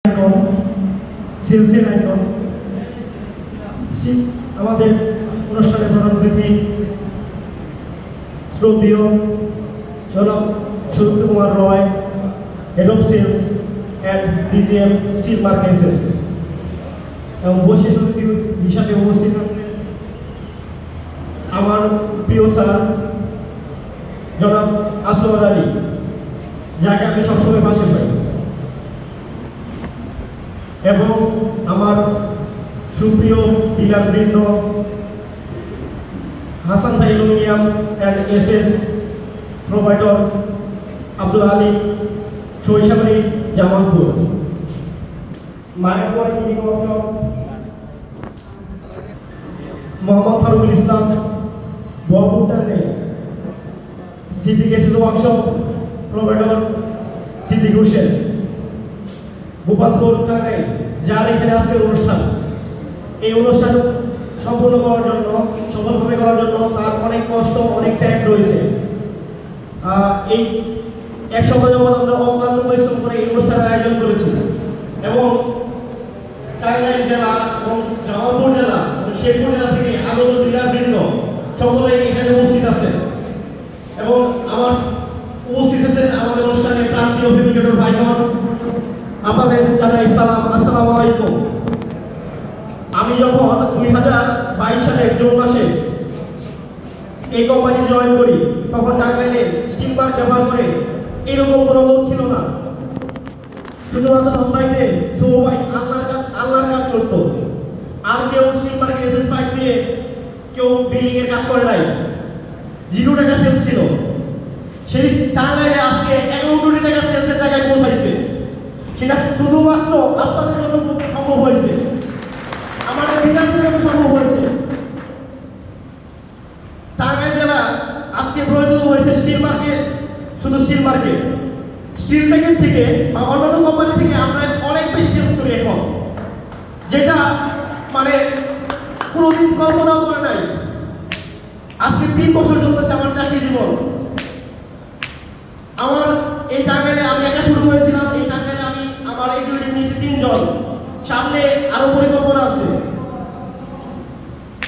Icon, সেলসের icon, আমাদের অনুষ্ঠানের প্রধান অতিথি শ্রদ্ধেয় জনাব Sudipta Kumar Roy, head of sales and DGM steel mark SS, এবং বিশেষ অতিথি হিসাবে উপস্থিত আছেন আমার প্রিয় স্যার জনাব আসওয়াদ আলী, যাকে আমি সবসময় পাশে পাই, এবং আমার সুপ্রিয় ডিলার বৃন্দ হাসান ভাই aluminium and SS provider Abdul Ali, Shoishabari, Jamalpur, মায়ের মিটিং ওয়ার্কশপ মোহাম্মদ ফারুকুল ইসলাম, বহরপুরটাতে Siddique SS workshop provider Siddique Hossain, Gopalpur টাকায়, যার এখানে আজকের অনুষ্ঠান, এই অনুষ্ঠান সম্পূর্ণ করার জন্য, সফলভাবে করার জন্য তার অনেক কষ্ট, অনেক ত্যাগ রয়েছে। এই এক সপ্তাহ যাবৎ আমরা অক্লান্ত পরিশ্রম করে এই অনুষ্ঠানের আয়োজন করেছি, এবং টাঙ্গাইল জেলা এবং জামালপুর জেলা এবং শেরপুর জেলা থেকে আগত ডিলারবৃন্দ সকলেই এখানে উপস্থিত আছেন, এবং আমার উপস্থিত আছেন আমাদের অনুষ্ঠানে প্রান্তীয় ফেব্রিকেটর ভাইগণ। আপনাদের জানাই সালাম, আসসালামু আলাইকুম। আমি যখন 2022 সালের জুন মাসে এই কোম্পানি জয়েন করি, তখন টাঙ্গাইলে স্টিল মার্ক ব্যবহার করে এরকম কোনো লোক ছিল না। শুধুমাত্র ধনবাইতে সৌভাই আল্লাহর কাজ করতো, আর কেউ স্টিল মার্কেট এসএস পাইপ দিয়ে কেউ বিল্ডিং এর কাজ করে নাই। 0 টাকা সেলস ছিল, সেই টাঙ্গাইলে আজকে 11 কোটি টাকা সেলসের জায়গায় পৌঁছাইছে। সেটা শুধুমাত্র আপনাদের জন্য সম্ভব হয়েছে, আমাদের বিধানসভার জন্য সম্ভব হয়েছে। টাঙ্গাইল জেলা আজকে প্রয়োজন হয়েছে স্টিল মার্কেট, শুধু স্টিল মার্কেট, স্টিল প্যাকেট থেকে বা অন্যান্য কোম্পানি থেকে আমরা অনেক বেশি সেলস করি এখন, যেটা মানে কোনোদিন কল্পনাও করে নাই। আজকে 3 বছর চলতেছে আমার চাকরি জীবন। আমার এই টাঙ্গাইলে আমি একা শুরু করেছিলাম, এই টাঙ্গাইলে আমি আমার এক্সিকিউটিভ নিয়েছি 3 জন, সামনে আরো পরিকল্পনা আছে।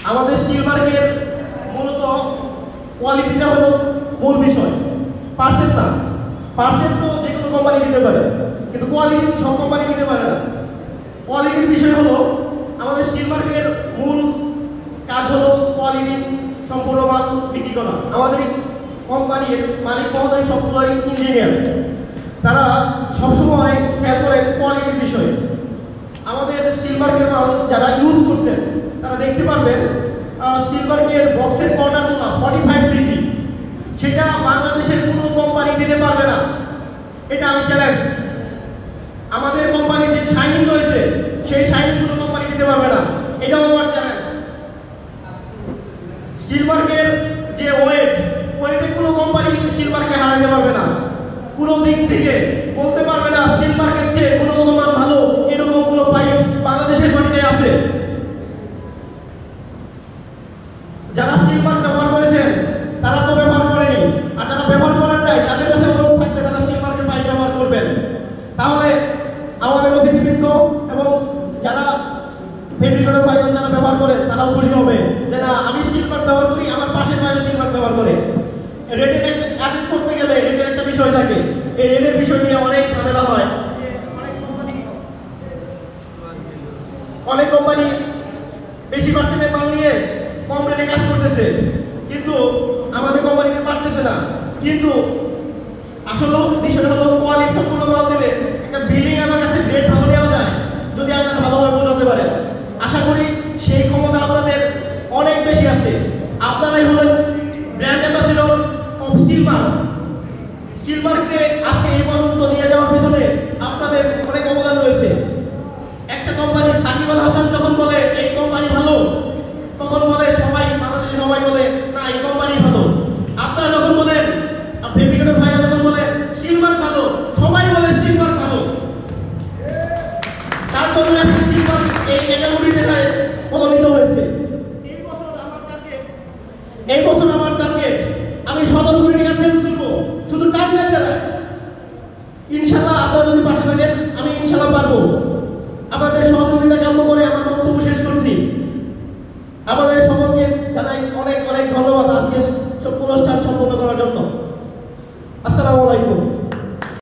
আমাদের স্টিল মার্কেট মূলত কোয়ালিটিটা হলো মূল বিষয়, পার্সেন্ট না। পার্সেন্ট তো যে কোনো কোম্পানি দিতে পারে, কিন্তু কোয়ালিটি সব কোম্পানি দিতে পারে না। কোয়ালিটির বিষয় হলো আমাদের স্টিল মার্কেটের মূল কাজ হলো কোয়ালিটি সম্পূর্ণ মাল বিক্রি করা। আমাদের কোম্পানির মালিক মহোদয় সবগুলোই ইঞ্জিনিয়ার, তারা সবসময় খেয়াল করে কোয়ালিটির বিষয়ে। আমাদের স্টিল মার্কেট মাল যারা ইউজ করছেন তারা দেখতে পারবেন স্টিল মার্কেট বক্সের কর্নারগুলো 45 ডিগ্রি, সেটা বাংলাদেশের কোনো কোম্পানি দিতে পারবে না। এটা আমি চ্যালেঞ্জ। আমাদের কোম্পানির যে শাইনিং রয়েছে সেই শাইনিং কোনো কোম্পানি দিতে পারবে না, এটাও আমার চ্যালেঞ্জ। স্টিল মার্কেট যে ওয়েটে কোনো কোম্পানি স্টিল মার্কেট হারাতে পারবে না, কোনো দিক থেকে বলতে পারবে না স্টিল মার্কেট চেয়ে কোনো মান ভালো, এরকম কোনো পাইপ বাংলাদেশের মাটিতে আছে। যারা স্টিল মার্ক ব্যবহার করেছেন তারা তো ব্যবহার করেনি, আর যারা ব্যবহার করেন নাই তাদের কাছে অনুরোধ থাকবে তারা স্টিল মার্কেট পাইপ ব্যবহার করবেন। তাহলে আমাদের অতিথিবৃন্দ এবং যারা ফেব্রিকেটর ভাইজন যারা ব্যবহার করে তারাও খুশি হবে যে না, আমি স্টিল মার্ক ব্যবহার করি, আমার পাশের ভাই স্টিল মার্ক ব্যবহার করে। রেটের একটা কাজ করতে গেলে রেটের একটা বিষয় থাকে, এই রেটের বিষয় নিয়ে অনেক ঝামেলা হয়। অনেক কোম্পানি বেশি পার্সেন্টের মাল নিয়ে কম রেটে কাজ করতেছে, কিন্তু আমাদের কোম্পানিকে পারতেছে না। কিন্তু আসলে বিষয় হলো কোয়ালিটি সম্পূর্ণ মাল দিলে একটা বিল্ডিং আমার কাছে রেট ভালো নেওয়া যায় যদি আপনারা ভালোভাবে বোঝাতে পারেন। আশা করি সেই ক্ষমতা আপনাদের অনেক বেশি আছে। আপনারাই হলেন brand ambassador of steel mark. Steel মার্কে আজকে এই পর্যন্ত নিয়ে যাওয়ার পিছনে আপনাদের অনেক অবদান রয়েছে। একটা কোম্পানি সাকিব আল হাসান যখন বলে এই কোম্পানি ভালো, তখন বলে সবাই, বাংলাদেশে সবাই বলে না এই কোম্পানি ভালো। আপনারা যখন বলেন, ফেব্রিকেটর ভাইরা যখন বলে স্টিল মার্ক ভালো, সবাই বলে স্টিল মার্ক ভালো। তার জন্য স্টিল মার্ক এই 11 কোটি টাকায় পদোন্নীত হয়েছে। এই বছর আমার টার্গেট আমি 17 কোটি টাকা সেলস করব শুধু টাঙ্গাইল জেলায়। ইনশাআল্লাহ আপনারা যদি পাশে থাকেন আমি ইনশাআল্লাহ পারবো। আমাদের সহযোগিতা কাম্য করে আমার বক্তব্য শেষ করছি। আমাদের সকলকে জানাই অনেক অনেক ধন্যবাদ। আজকে